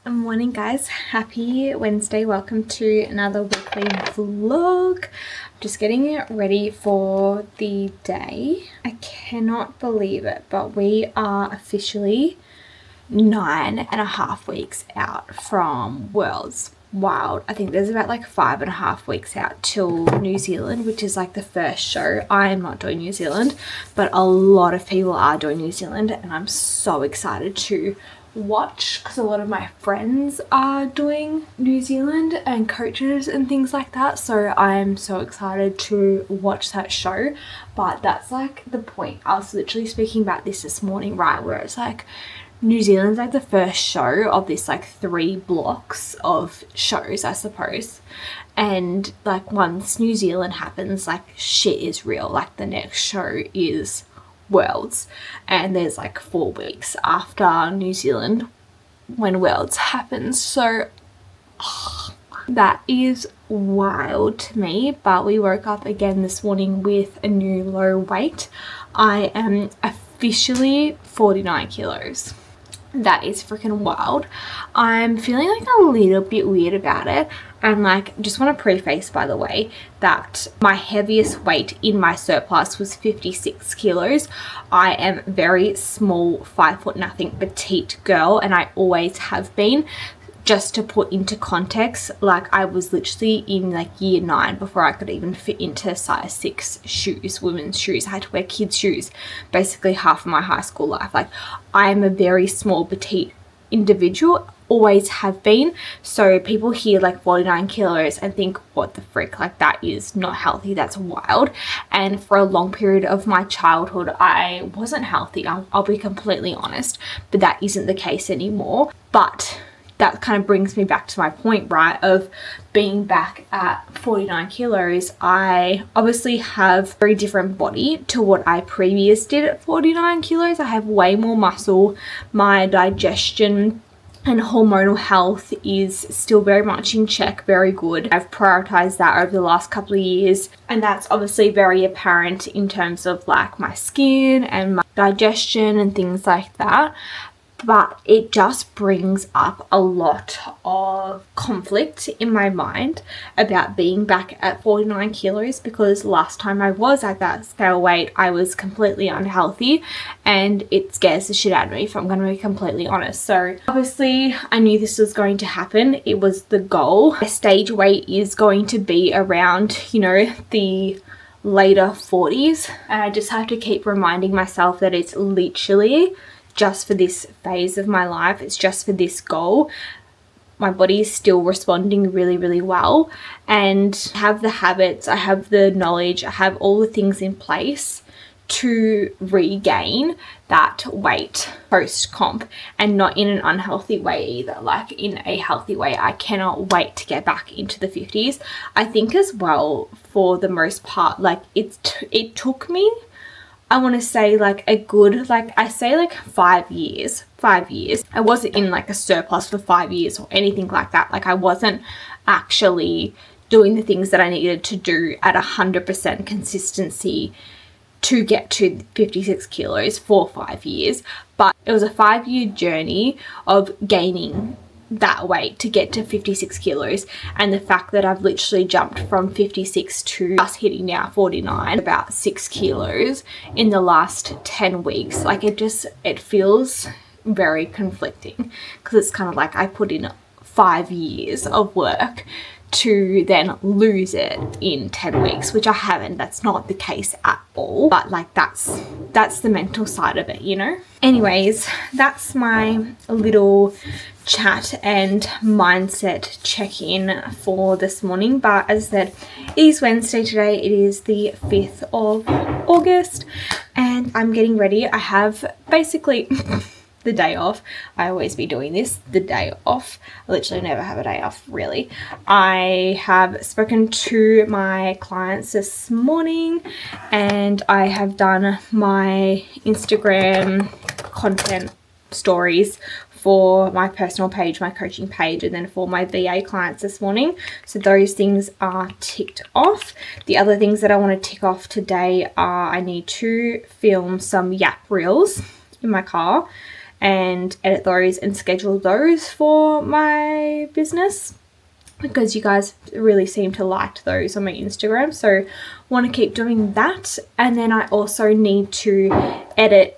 Morning guys, happy Wednesday. Welcome to another weekly vlog. Just getting it ready for the day. I cannot believe it, but we are officially 9.5 weeks out from Worlds. Wild. I think there's about like 5.5 weeks out till New Zealand, which is like the first show. I am not doing New Zealand, but a lot of people are doing New Zealand, and I'm so excited to watch because a lot of my friends are doing New Zealand and coaches and things like that, so I'm so excited to watch that show. But that's like the point. I was literally speaking about this morning, right, where it's like New Zealand's like the first show of this like 3 blocks of shows, I suppose, and like once New Zealand happens, like shit is real. Like the next show is Worlds, and there's like 4 weeks after New Zealand when Worlds happens, so that is wild to me. But we woke up again this morning with a new low weight. I am officially 49 kilos. That is freaking wild. I'm feeling like a little bit weird about it, and like just want to preface, by the way, that my heaviest weight in my surplus was 56 kilos. I am very small, 5 foot nothing, petite girl, and I always have been. Just to put into context, like I was literally in like year 9 before I could even fit into size 6 shoes, women's shoes. I had to wear kids' shoes basically half of my high school life. Like I am a very small, petite individual, always have been. So people hear like 49 kilos and think, what the frick, like that is not healthy, that's wild. And for a long period of my childhood, I wasn't healthy. I'll be completely honest, but that isn't the case anymore. But that kind of brings me back to my point, right, of being back at 49 kilos. I obviously have a very different body to what I previously did at 49 kilos. I have way more muscle. My digestion and hormonal health is still very much in check, very good. I've prioritized that over the last couple of years, and that's obviously very apparent in terms of like my skin and my digestion and things like that. But it just brings up a lot of conflict in my mind about being back at 49 kilos, because last time I was at that scale weight, I was completely unhealthy, and it scares the shit out of me, if I'm going to be completely honest. So obviously I knew this was going to happen. It was the goal. My stage weight is going to be around, you know, the later 40s, and I just have to keep reminding myself that it's literally just for this phase of my life. It's just for this goal. My body is still responding really, really well, and I have the habits, I have the knowledge, I have all the things in place to regain that weight post-comp, and not in an unhealthy way either, like in a healthy way. I cannot wait to get back into the 50s. I think as well, for the most part, like it took me, I want to say like a good, like I say like 5 years. I wasn't in like a surplus for 5 years or anything like that. Like I wasn't actually doing the things that I needed to do at 100% consistency to get to 56 kilos for 5 years. But it was a 5-year journey of gaining that weight to get to 56 kilos, and the fact that I've literally jumped from 56 to just hitting now 49, about 6 kilos in the last 10 weeks, like it feels very conflicting, because it's kind of like I put in 5 years of work to then lose it in 10 weeks, which I haven't. That's not the case at all, but like that's the mental side of it, you know. Anyways, that's my little chat and mindset check-in for this morning. But as I said, it is Wednesday today. It is the 5th of August, and I'm getting ready. I have basically the day off. I always be doing this, the day off. I literally never have a day off, really. I have spoken to my clients this morning, and I have done my Instagram content stories for my personal page, my coaching page, and then for my VA clients this morning. So those things are ticked off. The other things that I want to tick off today are I need to film some yap reels in my car, and edit those and schedule those for my business, because you guys really seem to like those on my Instagram, so want to keep doing that. And then I also need to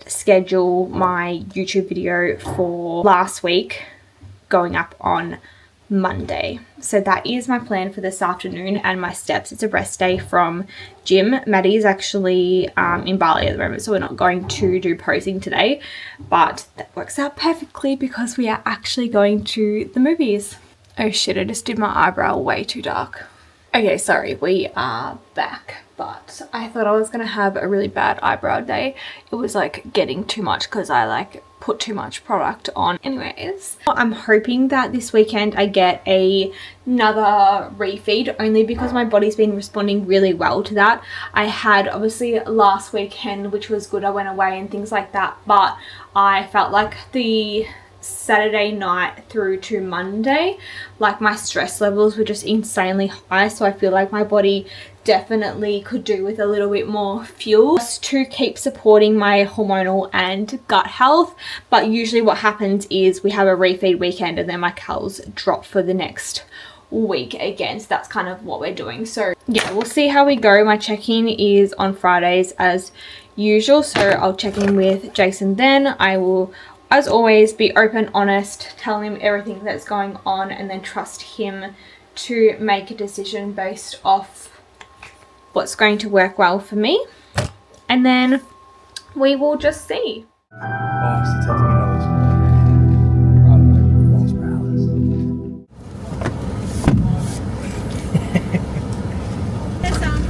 schedule my YouTube video for last week going up on Monday. So that is my plan for this afternoon and my steps. It's a rest day from gym. Maddie is actually in Bali at the moment, so we're not going to do posing today, but that works out perfectly because we are actually going to the movies. Oh shit, I just did my eyebrow way too dark. Okay, sorry, we are back, but I thought I was gonna have a really bad eyebrow day. It was like getting too much because I like put too much product on. Anyways, I'm hoping that this weekend I get another refeed, only because my body's been responding really well to that. I had obviously last weekend, which was good. I went away and things like that, but I felt like the Saturday night through to Monday, like my stress levels were just insanely high, so I feel like my body definitely could do with a little bit more fuel just to keep supporting my hormonal and gut health. But usually what happens is we have a refeed weekend and then my calories drop for the next week again, so that's kind of what we're doing. So yeah, we'll see how we go. My check-in is on Fridays as usual, so I'll check in with Jason then. I will, as always, be open, honest, tell him everything that's going on, and then trust him to make a decision based off what's going to work well for me. And then we will just see.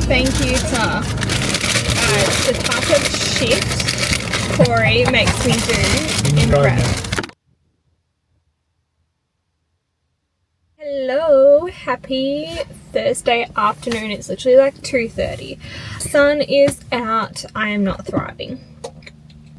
Thank you, sir. The type of shit Corey makes me do in prep. Hello, happy Thursday afternoon. It's literally like 2:30. Sun is out. I am not thriving.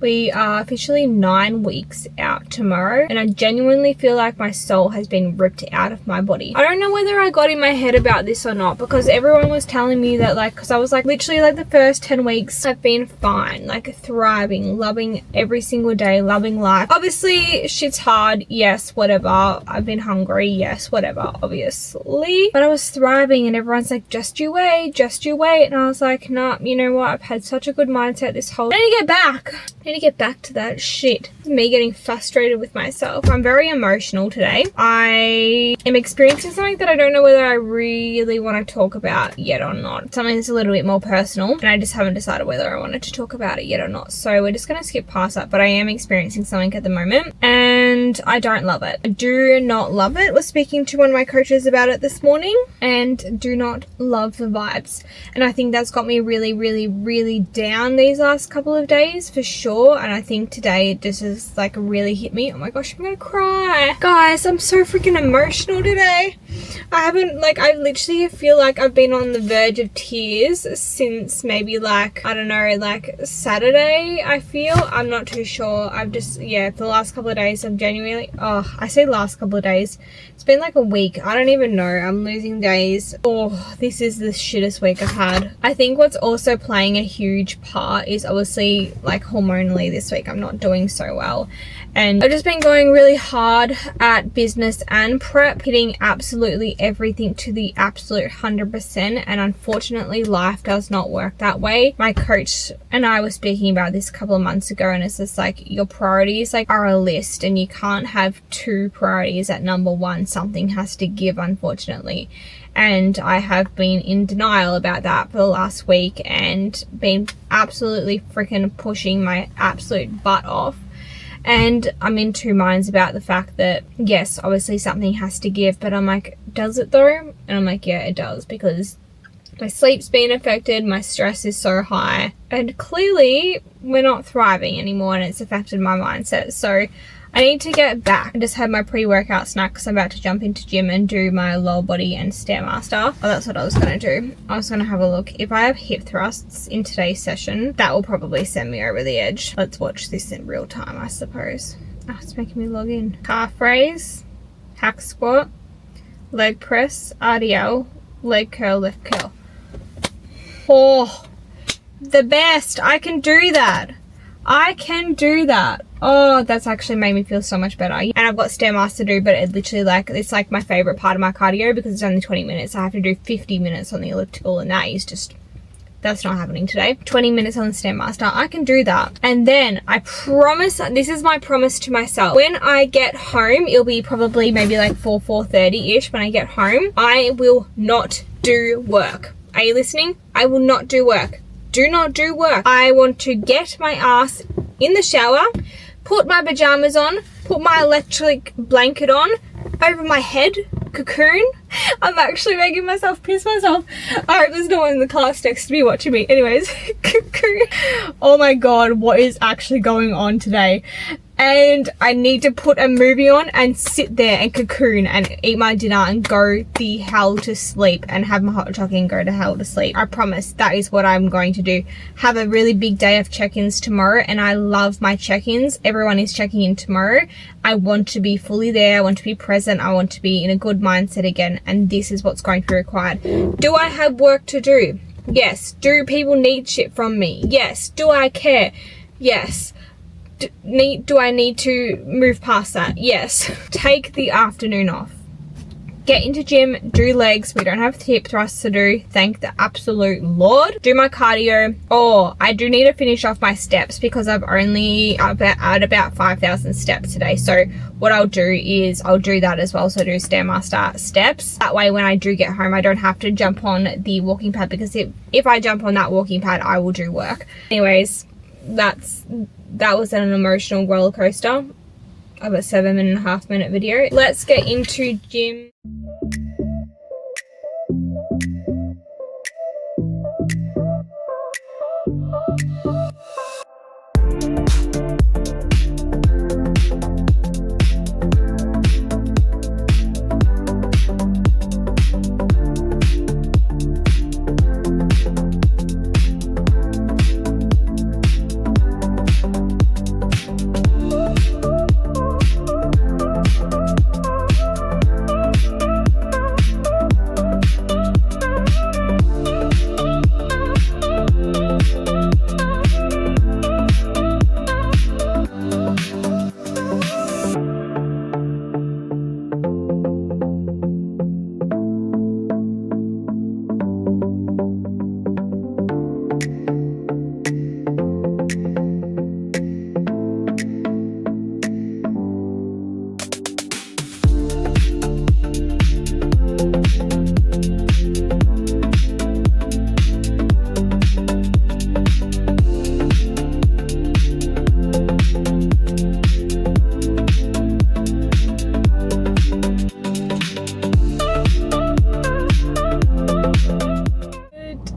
We are officially 9 weeks out tomorrow, and I genuinely feel like my soul has been ripped out of my body. I don't know whether I got in my head about this or not, because everyone was telling me that, like, because I was like, literally like the first 10 weeks I've been fine, like thriving, loving every single day, loving life. Obviously shit's hard, yes, whatever. I've been hungry, yes, whatever, obviously, but I was thriving, and everyone's like, just you wait, and I was like, nah, you know what, I've had such a good mindset this whole, I need to get back to that shit. Me getting frustrated with myself. I'm very emotional today. I am experiencing something that I don't know whether I really want to talk about yet or not. Something that's a little bit more personal, and I just haven't decided whether I wanted to talk about it yet or not. So we're just going to skip past that, but I am experiencing something at the moment and I don't love it. I do not love it. I was speaking to one of my coaches about it this morning and do not love the vibes. And I think that's got me really, really, really down these last couple of days for sure. And I think today it just has like really hit me. Oh my gosh, I'm gonna cry. Guys, I'm so freaking emotional today. I literally feel like I've been on the verge of tears since maybe like, I don't know, like Saturday, I feel. I'm not too sure. I've just, yeah, for the last couple of days, I've genuinely, I say last couple of days. It's been like a week. I don't even know. I'm losing days. Oh, this is the shittest week I've had. I think what's also playing a huge part is obviously like hormonally this week I'm not doing so well, and I've just been going really hard at business and prep, hitting absolutely everything to the absolute 100%, and unfortunately life does not work that way. My coach and I were speaking about this a couple of months ago, and it's just like your priorities like are a list, and you can't have two priorities at number one. Something has to give, unfortunately. And I have been in denial about that for the last week and been absolutely freaking pushing my absolute butt off. And I'm in two minds about the fact that, yes, obviously something has to give, but I'm like, does it though? And I'm like, yeah, it does, because my sleep's been affected, my stress is so high, and clearly we're not thriving anymore, and it's affected my mindset. So I need to get back. I just had my pre-workout snack because I'm about to jump into gym and do my lower body and Stairmaster. Oh, that's what I was going to do. I was going to have a look. If I have hip thrusts in today's session, that will probably send me over the edge. Let's watch this in real time, I suppose. Oh, it's making me log in. Calf raise, hack squat, leg press, RDL, leg curl, left curl. Oh, the best. I can do that. I can do that. Oh, that's actually made me feel so much better. And I've got Stairmaster to do, but it literally like, it's like my favorite part of my cardio because it's only 20 minutes. I have to do 50 minutes on the elliptical, and that is just, that's not happening today. 20 minutes on the Stairmaster, I can do that. And then I promise, this is my promise to myself, when I get home, it'll be probably maybe like 4:30ish when I get home, I will not do work. Are you listening? I will not do work. Do not do work. I want to get my ass in the shower, put my pajamas on, put my electric blanket on over my head, cocoon. I'm actually making myself piss myself. I hope there's no one in the class next to me watching me. Anyways, cocoon. Oh my god, what is actually going on today? And I need to put a movie on and sit there and cocoon and eat my dinner and go the hell to sleep and have my hot chocolate and go to hell to sleep. I promise that is what I'm going to do. Have a really big day of check-ins tomorrow, and I love my check-ins. Everyone is checking in tomorrow. I want to be fully there. I want to be present. I want to be in a good mindset again, and this is what's going to be required. Do I have work to do? Yes. Do people need shit from me? Yes. Do I care? Yes. Do I need to move past that? Yes. Take the afternoon off. Get into gym, do legs. We don't have hip thrusts to do, thank the absolute Lord. Do my cardio. Oh, I do need to finish off my steps because I've only at about 5,000 steps today. So what I'll do is I'll do that as well. So do Stairmaster steps. That way when I do get home, I don't have to jump on the walking pad, because if I jump on that walking pad, I will do work. Anyways, that was an emotional roller coaster of a 7.5 minute video. Let's get into gym.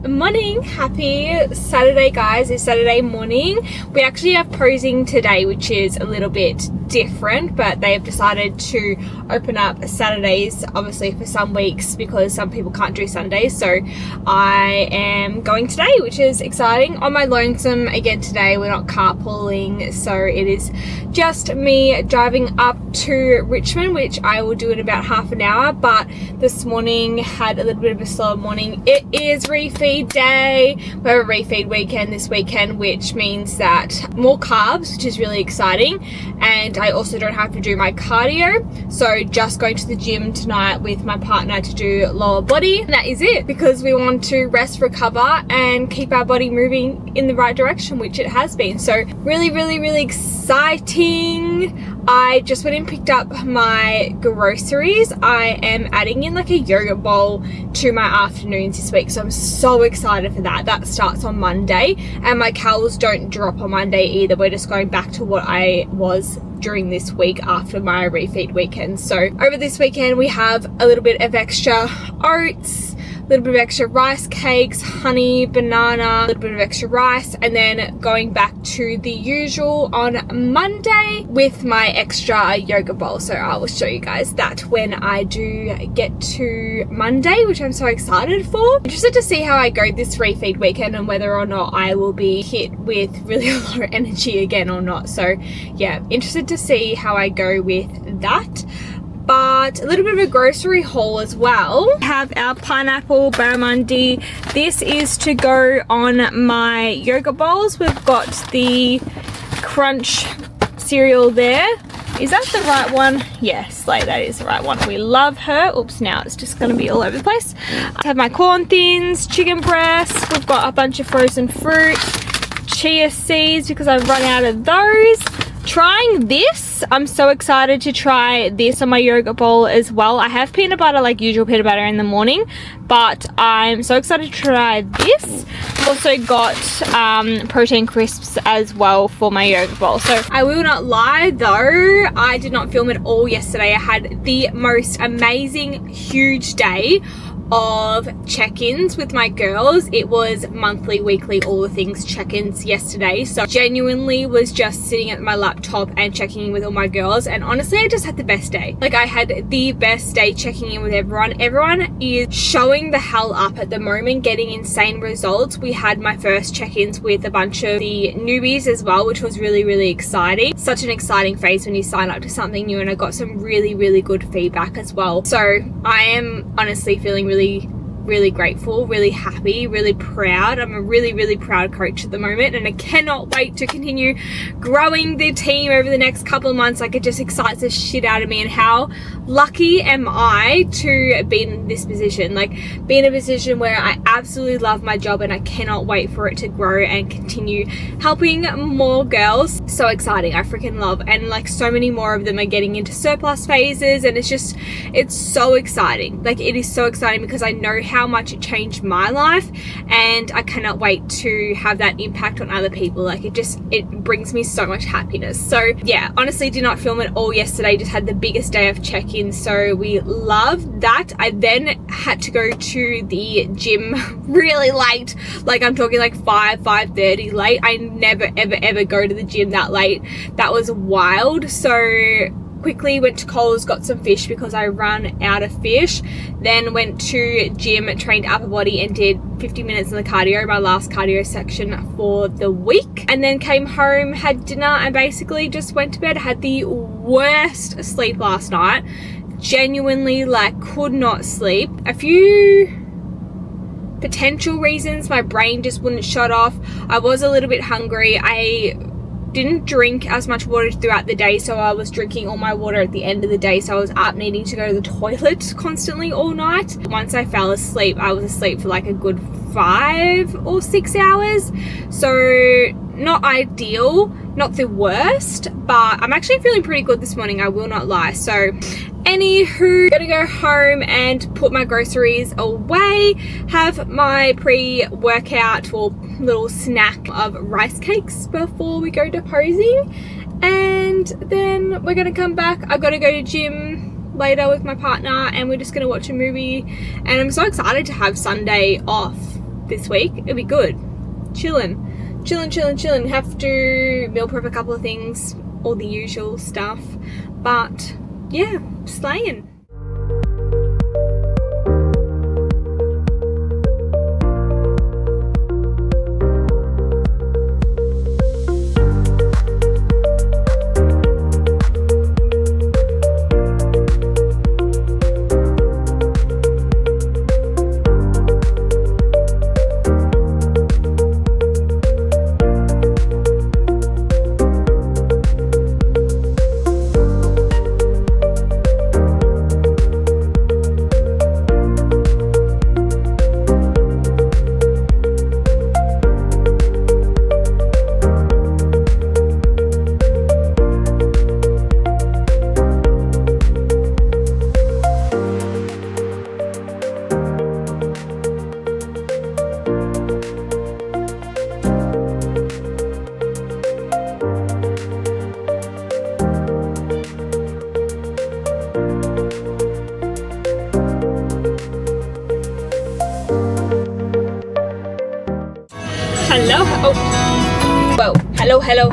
Morning, happy Saturday guys. It's Saturday morning. We actually have posing today, which is a little bit different, but they have decided to open up Saturdays obviously for some weeks because some people can't do Sundays. So I am going today, which is exciting. On my lonesome again today. We're not carpooling, so it is just me driving up to Richmond, which I will do in about half an hour. But this morning had a little bit of a slow morning. It is refeed day. We have a refeed weekend this weekend, which means that more carbs, which is really exciting. And I also don't have to do my cardio, so just going to the gym tonight with my partner to do lower body, and that is it, because we want to rest, recover and keep our body moving in the right direction, which it has been. So really exciting. I just went and picked up my groceries. I am adding in like a yogurt bowl to my afternoons this week, so I'm so excited for that. That starts on Monday, and my calories don't drop on Monday either. We're just going back to what I was during this week after my refeed weekend. So over this weekend we have a little bit of extra oats, a little bit of extra rice cakes, honey, banana, a little bit of extra rice, and then going back to the usual on Monday with my extra yogurt bowl. So I will show you guys that when I do get to Monday, which I'm so excited for. Interested to see how I go this refeed weekend and whether or not I will be hit with really low energy again or not. So yeah, interested to see how I go with that. But a little bit of a grocery haul as well. We have our pineapple barramundi. This is to go on my yogurt bowls. We've got the crunch cereal there. Is that the right one? Yes, like that is the right one. We love her. Oops, now it's just gonna be all over the place. I have my corn thins, chicken breasts. We've got a bunch of frozen fruit, chia seeds because I've run out of those. Trying this, I'm so excited to try this on my yogurt bowl as well. I have peanut butter, like usual peanut butter in the morning, but I'm so excited to try this. I've also got protein crisps as well for my yogurt bowl. So I will not lie though, I did not film it all yesterday. I had the most amazing, huge day of check-ins with my girls. It was monthly, weekly, all the things check-ins yesterday. So genuinely was just sitting at my laptop and checking in with all my girls, and honestly I just had the best day. Like I had the best day checking in with everyone. Everyone is showing the hell up at the moment, getting insane results. We had my first check-ins with a bunch of the newbies as well, which was really, really exciting. Such an exciting phase when you sign up to something new, and I got some really, really good feedback as well. So I am honestly feeling really grateful, really happy, really proud. I'm a really proud coach at the moment, and I cannot wait to continue growing the team over the next couple of months. Like, it just excites the shit out of me, and how lucky am I to be in this position, like be in a position where I absolutely love my job, and I cannot wait for it to grow and continue helping more girls. So exciting. I freaking love, and like so many more of them are getting into surplus phases, and it's so exciting. Like, it is so exciting because I know how much it changed my life, and I cannot wait to have that impact on other people. Like, it brings me so much happiness. So yeah, honestly did not film it all yesterday, just had the biggest day of check-in, so we love that. I then had to go to the gym really late, like I'm talking like 5:30 late. I never ever go to the gym that late. That was wild. So quickly went to Coles, got some fish because I run out of fish, then went to gym, trained upper body and did 50 minutes in the cardio, my last cardio section for the week, and then came home, had dinner, and basically just went to bed. Had the worst sleep last night, genuinely, like could not sleep. A few potential reasons: my brain just wouldn't shut off, I was a little bit hungry, I didn't drink as much water throughout the day, so I was drinking all my water at the end of the day, so I was up needing to go to the toilet constantly all night. Once I fell asleep, I was asleep for like a good 5 or 6 hours, so not ideal, not the worst, but I'm actually feeling pretty good this morning, I will not lie. So anywho, gonna go home and put my groceries away, have my pre-workout or little snack of rice cakes before we go to posing, and then we're gonna come back. I've got to go to gym later with my partner, and we're just gonna watch a movie, and I'm so excited to have Sunday off this week. It'll be good, chilling. Have to meal prep a couple of things, all the usual stuff, but yeah, slaying.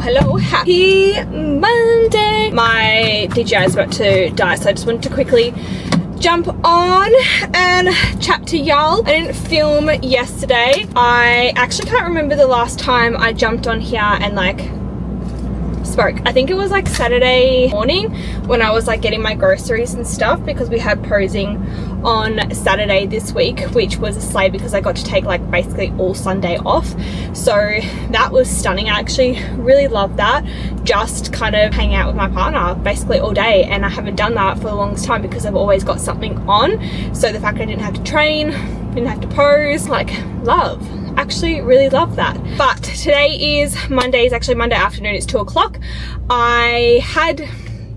Hello, happy Monday. My DJI is about to die, so I just wanted to quickly jump on and chat to y'all. I didn't film yesterday. I actually can't remember the last time I jumped on here and like spoke spoke. I think it was like Saturday morning when I was like getting my groceries and stuff, because we had posing on Saturday this week, which was a slay because I got to take like basically all Sunday off. So that was stunning. I actually really loved that. Just kind of hang out with my partner basically all day, and I haven't done that for the longest time because I've always got something on. So the fact I didn't have to train, didn't have to pose, like love. Actually really love that. But today is Monday, it's actually Monday afternoon, it's 2 o'clock. I had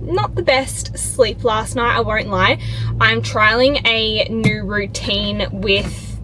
not the best sleep last night, I won't lie. I'm trialing a new routine with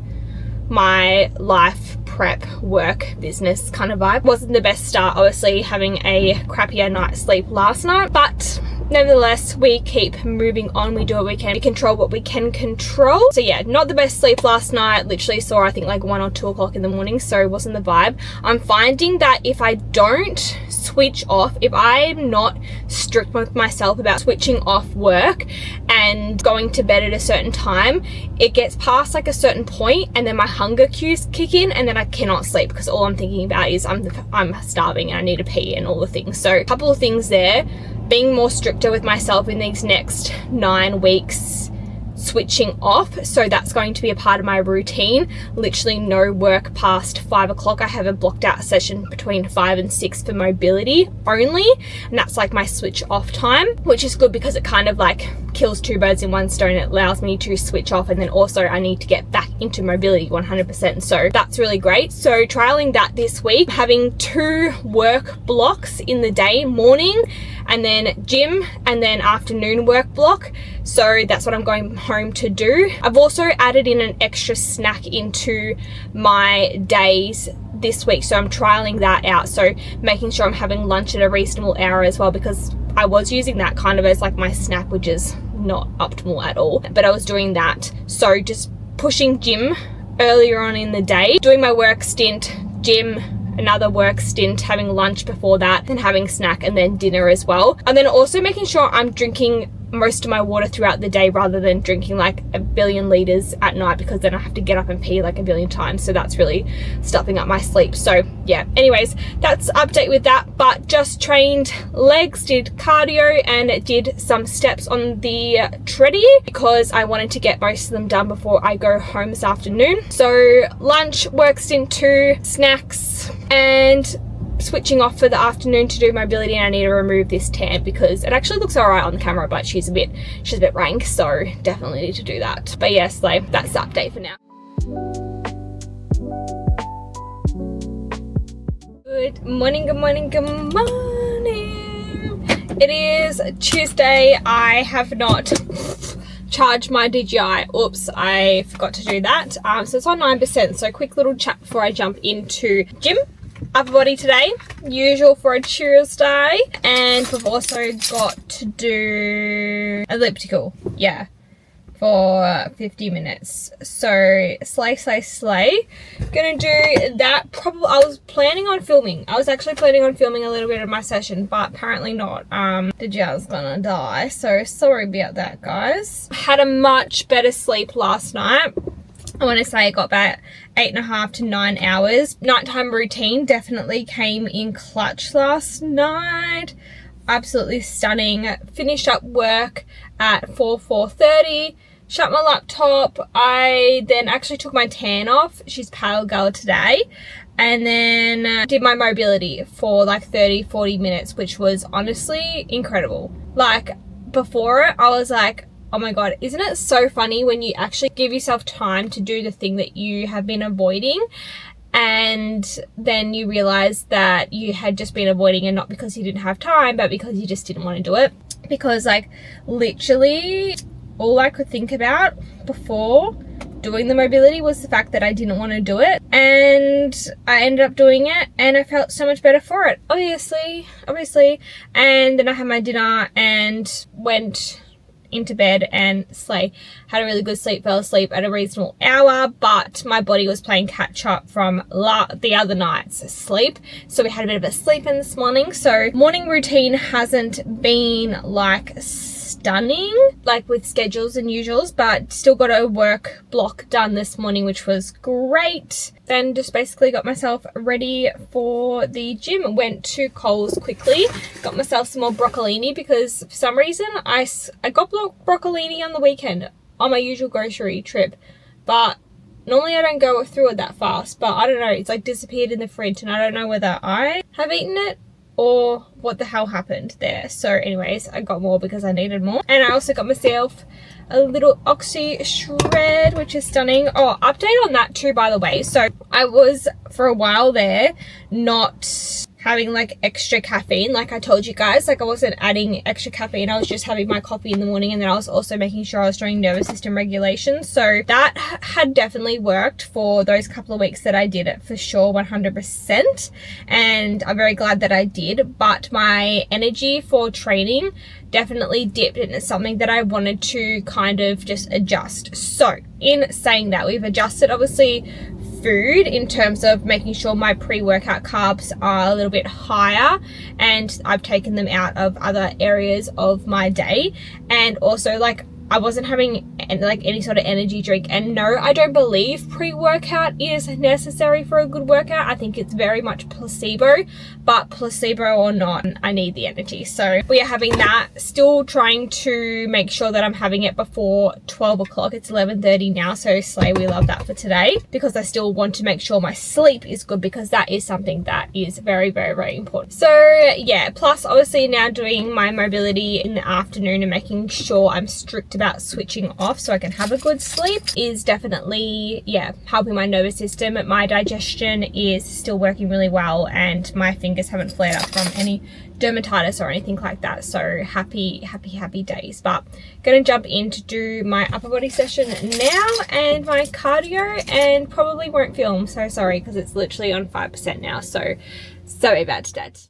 my life prep work business kind of vibe. Wasn't the best start, obviously, having a crappier night's sleep last night, but nevertheless, we keep moving on. We do what we can. We control what we can control. So yeah, not the best sleep last night. Literally saw, I think, like 1 or 2 o'clock in the morning, so it wasn't the vibe. I'm finding that if I don't switch off, if I'm not strict with myself about switching off work and going to bed at a certain time, it gets past like a certain point and then my hunger cues kick in, and then I cannot sleep because all I'm thinking about is I'm starving and I need to pee and all the things. So a couple of things there. Being more stricter with myself in these next 9 weeks, switching off. So that's going to be a part of my routine. Literally no work past 5 o'clock. I have a blocked out session between 5 and 6 for mobility only. And that's like my switch off time, which is good because it kind of like kills 2 birds in 1 stone. It allows me to switch off, and then also I need to get back into mobility 100%. So that's really great. So trialing that this week, having 2 work blocks in the day, morning and then gym, and then afternoon work block. So that's what I'm going home to do. I've also added in an extra snack into my days this week, so I'm trialing that out. So making sure I'm having lunch at a reasonable hour as well, because I was using that kind of as like my snack, which is not optimal at all, but I was doing that. So just pushing gym earlier on in the day, doing my work stint, gym, another work stint, having lunch before that, then having snack, and then dinner as well. And then also making sure I'm drinking most of my water throughout the day rather than drinking like a billion liters at night, because then I have to get up and pee like a billion times. So that's really stuffing up my sleep. So yeah, anyways, that's update with that. But just trained legs, did cardio, and did some steps on the treadie because I wanted to get most of them done before I go home this afternoon. So lunch, work stint 2, snacks, and switching off for the afternoon to do mobility. And I need to remove this tan because it actually looks all right on the camera, but she's a bit rank, so definitely need to do that. But yes, like, that's the update for now. Good morning, good morning, good morning. It is Tuesday. I have not charged my DJI. Oops, I forgot to do that. So it's on 9%. So quick little chat before I jump into gym. Upper body today, usual for a Tuesday, and we've also got to do elliptical, yeah, for 50 minutes. So slay. Gonna do that. Probably I was actually planning on filming a little bit of my session, but apparently not. The gel's gonna die, so sorry about that, guys. Had a much better sleep last night. I want to say I got about 8.5 to 9 hours. Nighttime routine definitely came in clutch last night. Absolutely stunning. Finished up work at 4:30. Shut my laptop. I then actually took my tan off. She's pale girl today. And then did my mobility for like 30-40 minutes, which was honestly incredible. Like before it, I was like, oh my God, isn't it so funny when you actually give yourself time to do the thing that you have been avoiding, and then you realize that you had just been avoiding it not because you didn't have time, but because you just didn't want to do it. Because like literally all I could think about before doing the mobility was the fact that I didn't want to do it, and I ended up doing it and I felt so much better for it, obviously. And then I had my dinner and went into bed and slay. Had a really good sleep, fell asleep at a reasonable hour, but my body was playing catch up from the other night's sleep. So we had a bit of a sleep in this morning. So morning routine hasn't been like stunning, like with schedules and usuals, but still got a work block done this morning, which was great. Then just basically got myself ready for the gym. Went to Coles quickly, got myself some more broccolini because for some reason I got broccolini on the weekend on my usual grocery trip, but normally I don't go through it that fast, but I don't know, it's like disappeared in the fridge and I don't know whether I have eaten it or what the hell happened there. So anyways, I got more because I needed more. And I also got myself a little Oxy shred, which is stunning. Oh, update on that too, by the way. So I was for a while there not having like extra caffeine, like I told you guys. Like I wasn't adding extra caffeine, I was just having my coffee in the morning, and then I was also making sure I was doing nervous system regulation. So that had definitely worked for those couple of weeks that I did it, for sure, 100%, and I'm very glad that I did. But my energy for training definitely dipped, and it's something that I wanted to kind of just adjust. So in saying that, we've adjusted obviously food in terms of making sure my pre-workout carbs are a little bit higher, and I've taken them out of other areas of my day. And also, like, I wasn't having like any sort of energy drink, and no, I don't believe pre-workout is necessary for a good workout. I think it's very much placebo, but placebo or not, I need the energy. So we are having that, still trying to make sure that I'm having it before 12 o'clock. It's 11:30 now, so slay, we love that for today, because I still want to make sure my sleep is good, because that is something that is very, very, very important. So yeah, plus obviously now doing my mobility in the afternoon and making sure I'm strict about switching off so I can have a good sleep is definitely, yeah, helping my nervous system. My digestion is still working really well, and my fingers haven't flared up from any dermatitis or anything like that. So happy days. But gonna jump in to do my upper body session now and my cardio, and probably won't film, so sorry, because it's literally on 5% now, so sorry about that.